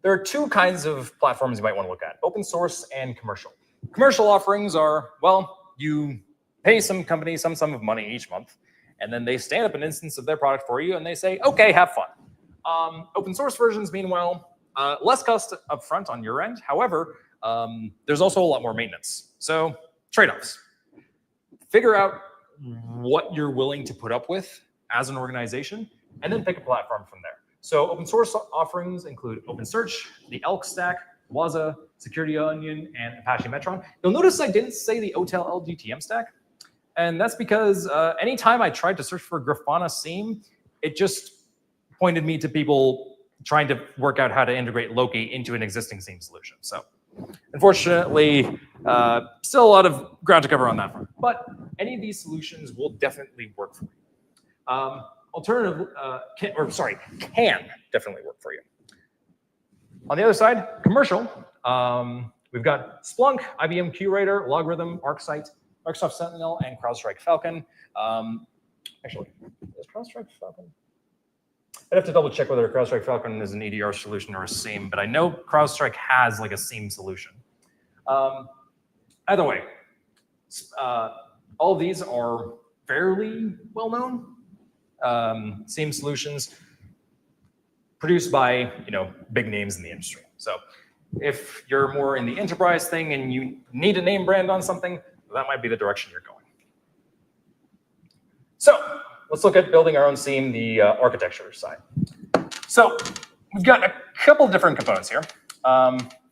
there are two kinds of platforms you might want to look at: open source and commercial. Commercial offerings are, well, you pay some company some sum of money each month, and then they stand up an instance of their product for you, and they say, okay, have fun. Open source versions, meanwhile, less cost upfront on your end. However, there's also a lot more maintenance. So trade-offs. Figure out what you're willing to put up with as an organization, and then pick a platform from there. So open source offerings include OpenSearch, the Elk Stack, Waza, Security Onion, and Apache Metron. You'll notice I didn't say the OTel LGTM stack, and that's because anytime I tried to search for Grafana SIEM, it just pointed me to people trying to work out how to integrate Loki into an existing SIEM solution. So unfortunately, still a lot of ground to cover on that front, but any of these solutions will definitely work for you. Alternative, can definitely work for you. On the other side, commercial, we've got Splunk, IBM QRadar, Logarithm, ArcSight, Microsoft Sentinel, and CrowdStrike Falcon. Actually, is CrowdStrike Falcon? I'd have to double check whether CrowdStrike Falcon is an EDR solution or a SIEM, but I know CrowdStrike has like a SIEM solution. Either way, all of these are fairly well-known SIEM solutions produced by big names in the industry. So if you're more in the enterprise thing and you need a name brand on something, that might be the direction you're going. So let's look at building our own SIEM, the architecture side. So we've got a couple different components here.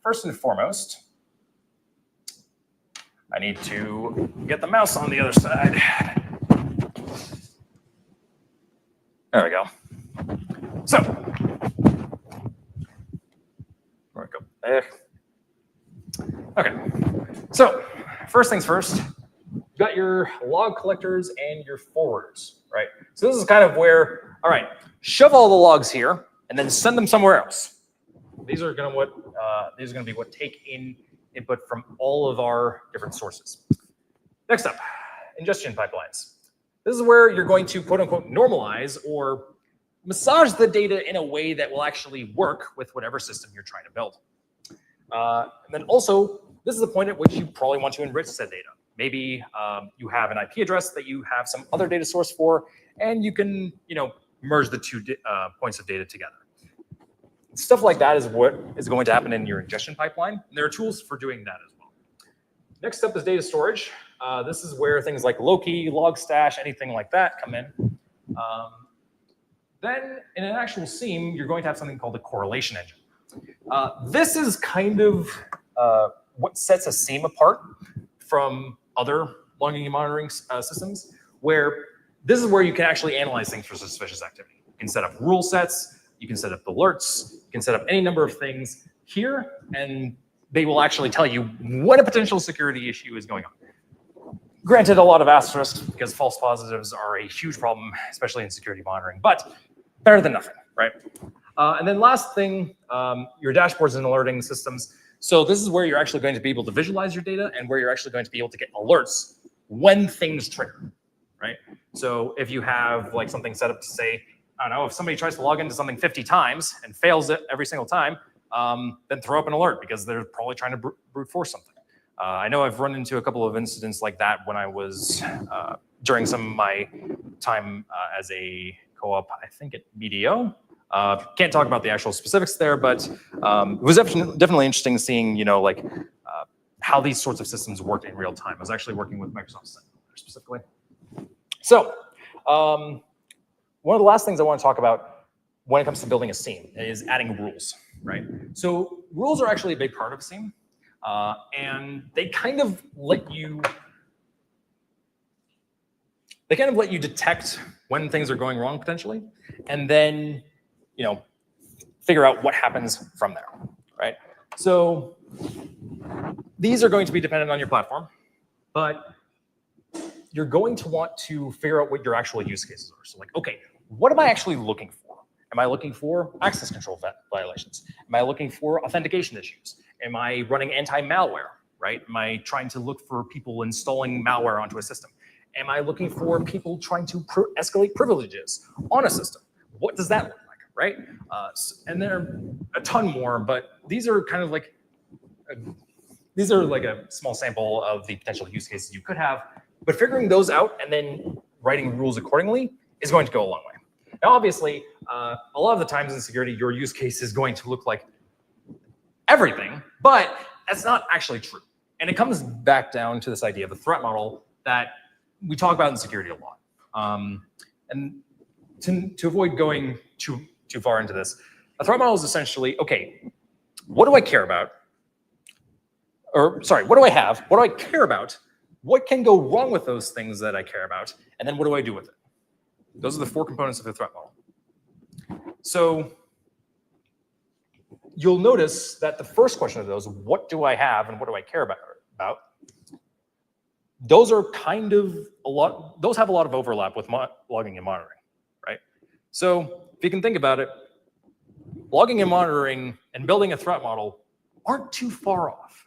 First and foremost, I need to get the mouse on the other side. There we go. So, where do I go? There. Okay. So, first things first, you've got your log collectors and your forwarders, right? So this is kind of where, all right, shove all the logs here and then send them somewhere else. These are going to be what take in input from all of our different sources. Next up, ingestion pipelines. This is where you're going to quote unquote normalize or massage the data in a way that will actually work with whatever system you're trying to build. And then also, this is the point at which you probably want to enrich said data. Maybe you have an IP address that you have some other data source for, and you can merge the two points of data together. Stuff like that is what is going to happen in your ingestion pipeline. And there are tools for doing that as well. Next up is data storage. This is where things like Loki, Logstash, anything like that come in. Then in an actual SIEM, you're going to have something called a correlation engine. This is kind of what sets a SIEM apart from other logging and monitoring systems, where this is where you can actually analyze things for suspicious activity. You can set up rule sets, you can set up alerts, you can set up any number of things here, and they will actually tell you what a potential security issue is going on. Granted, a lot of asterisks, because false positives are a huge problem, especially in security monitoring, but better than nothing, right? And then last thing, your dashboards and alerting systems. So this is where you're actually going to be able to visualize your data and where you're actually going to be able to get alerts when things trigger, right? So if you have like something set up to say, I don't know, if somebody tries to log into something 50 times and fails it every single time, then throw up an alert because they're probably trying to brute force something. I know I've run into a couple of incidents like that when I was during some of my time as a co-op, I think at BDO. Can't talk about the actual specifics there, but it was definitely interesting seeing, like how these sorts of systems work in real time. I was actually working with Microsoft Sentinel specifically. So one of the last things I want to talk about when it comes to building a SIEM is adding rules, right? So rules are actually a big part of a SIEM, and they kind of let you detect when things are going wrong potentially, and then figure out what happens from there, right? So these are going to be dependent on your platform, but you're going to want to figure out what your actual use cases are. So like, okay, what am I actually looking for? Am I looking for access control violations? Am I looking for authentication issues? Am I running anti-malware, right? Am I trying to look for people installing malware onto a system? Am I looking for people trying to escalate privileges on a system? What does that look like, right? And there are a ton more, but these are kind of like a small sample of the potential use cases you could have. But figuring those out and then writing rules accordingly is going to go a long way. Now, obviously, a lot of the times in security, your use case is going to look like everything, but that's not actually true. And it comes back down to this idea of a threat model that we talk about in security a lot. And to avoid going too far into this, a threat model is essentially, okay, what do I care about? Or sorry, what do I have? What do I care about? What can go wrong with those things that I care about? And then what do I do with it? Those are the 4 components of a threat model. So you'll notice that the first question of those, what do I have and what do I care about? Those are kind of those have a lot of overlap with logging and monitoring, right? So if you can think about it, logging and monitoring and building a threat model aren't too far off.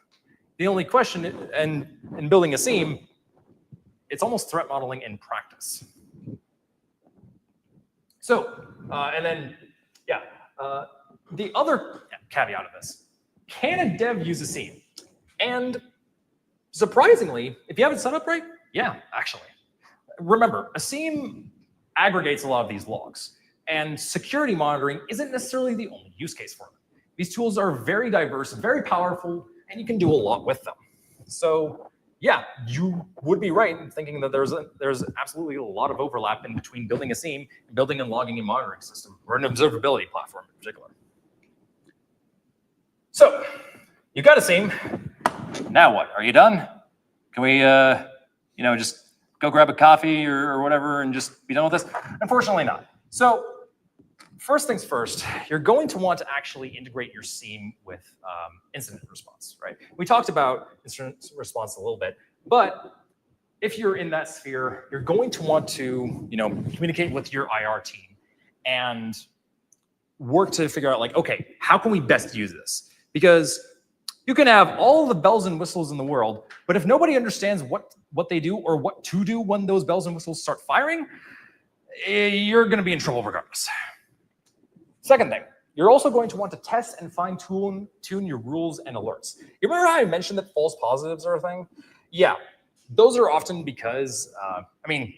The only question, and in building a SIEM, it's almost threat modeling in practice. So, and then, yeah, the other caveat of this, can a dev use a SIEM? And surprisingly, if you have it set up right, yeah, actually. Remember, a SIEM aggregates a lot of these logs, and security monitoring isn't necessarily the only use case for them. These tools are very diverse, very powerful, and you can do a lot with them. So yeah, you would be right in thinking that there's absolutely a lot of overlap in between building a SIEM and building a logging and monitoring system, or an observability platform in particular. So you got a SIEM. Now what? Are you done? Can we, just go grab a coffee or whatever and just be done with this? Unfortunately not. So first things first, you're going to want to actually integrate your SIEM with incident response, right? We talked about incident response a little bit, but if you're in that sphere, you're going to want to, communicate with your IR team and work to figure out like, okay, how can we best use this? Because you can have all the bells and whistles in the world, but if nobody understands what they do or what to do when those bells and whistles start firing, you're going to be in trouble regardless. Second thing, you're also going to want to test and fine-tune your rules and alerts. You remember how I mentioned that false positives are a thing? Yeah, those are often because,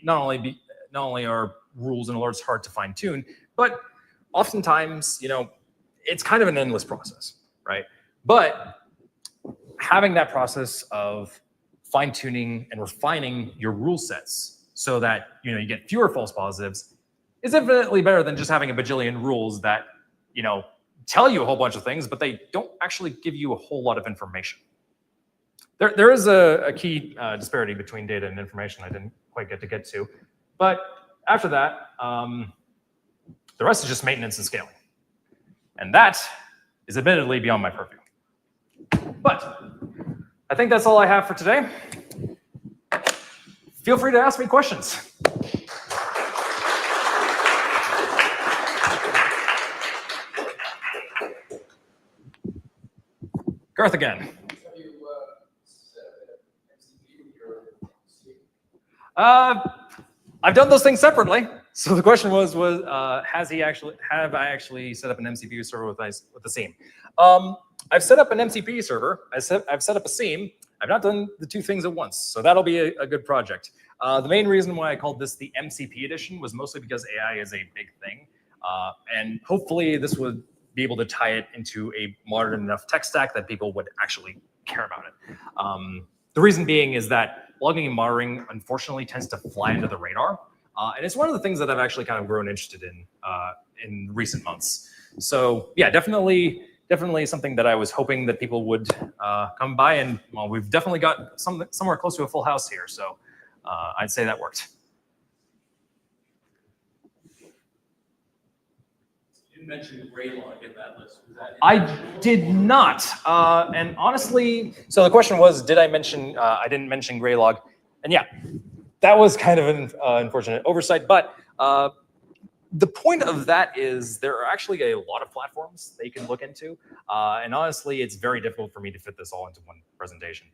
not only are rules and alerts hard to fine-tune, but oftentimes, it's kind of an endless process, right? But having that process of fine-tuning and refining your rule sets so that you get fewer false positives is infinitely better than just having a bajillion rules that tell you a whole bunch of things, but they don't actually give you a whole lot of information. There is a key disparity between data and information I didn't quite get to, but after that, the rest is just maintenance and scaling, and that is admittedly beyond my purview. But I think that's all I have for today. Feel free to ask me questions. Garth again.
Have you set up an MCP with your SIEM?
I've done those things separately. So the question was have I actually set up an MCP server with the SIEM? I've set up an MCP server. I've set up a SIEM. I've not done the two things at once, so that'll be a good project. The main reason why I called this the MCP edition was mostly because AI is a big thing, and hopefully this would be able to tie it into a modern enough tech stack that people would actually care about it. The reason being is that logging and monitoring, unfortunately, tends to fly under the radar. And it's one of the things that I've actually kind of grown interested in recent months. So yeah, definitely something that I was hoping that people would come by, and well, we've definitely got somewhere close to a full house here. So I'd say that worked.
You didn't mention Graylog in that list. Was that
I did not, and honestly, so the question was, did I mention? I didn't mention Graylog, and yeah, that was kind of an unfortunate oversight. But the point of that is there are actually a lot of platforms that you can look into, and honestly, it's very difficult for me to fit this all into one presentation.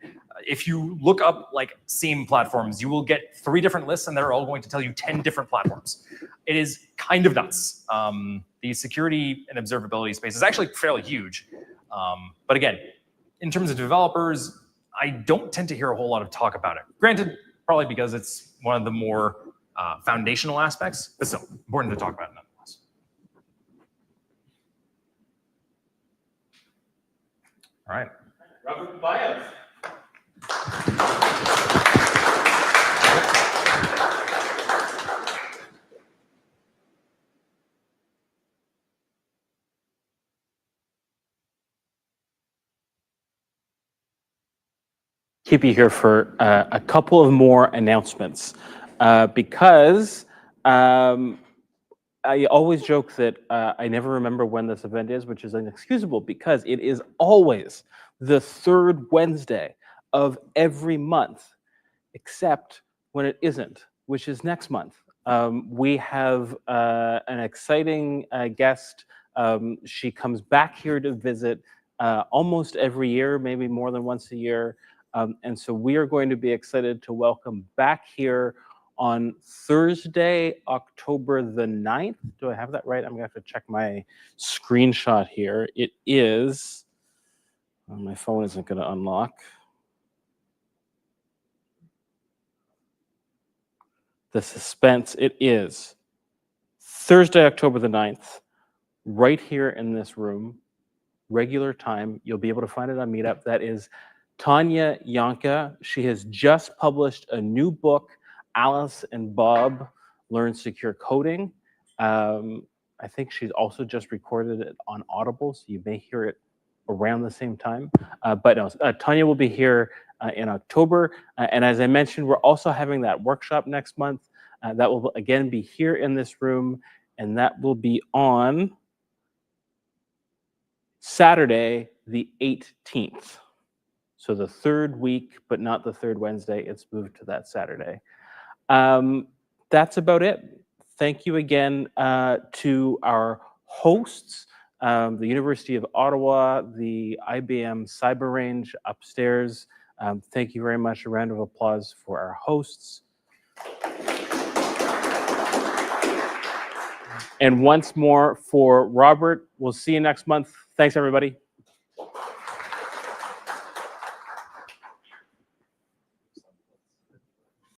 If you look up like SIEM platforms, you will get 3 different lists, and they're all going to tell you 10 different platforms. It is kind of nuts. The security and observability space is actually fairly huge. But again, in terms of developers, I don't tend to hear a whole lot of talk about it. Granted, probably because it's one of the more foundational aspects, but still important to talk about nonetheless. All right.
Robert Bios. Keep you here for a couple of more announcements because I always joke that I never remember when this event is, which is inexcusable because it is always the 3rd Wednesday of every month, except when it isn't, which is next month. We have an exciting guest. She comes back here to visit almost every year, maybe more than once a year. And so we are going to be excited to welcome back here on Thursday, October the 9th. Do I have that right? I'm gonna have to check my screenshot here. It is, oh, my phone isn't gonna unlock. The suspense, it is Thursday, October the 9th, right here in this room, regular time. You'll be able to find it on Meetup. That is Tanya Yanka. She has just published a new book, Alice and Bob Learn Secure Coding. I think she's also just recorded it on Audible, so you may hear it around the same time. But no, Tanya will be here in October. And as I mentioned, we're also having that workshop next month. That will again be here in this room, and that will be on Saturday, the 18th. So the 3rd week, but not the 3rd Wednesday. It's moved to that Saturday. That's about it. Thank you again to our hosts, the University of Ottawa, the IBM Cyber Range upstairs. Thank you very much. A round of applause for our hosts. And once more for Robert. We'll see you next month. Thanks, everybody.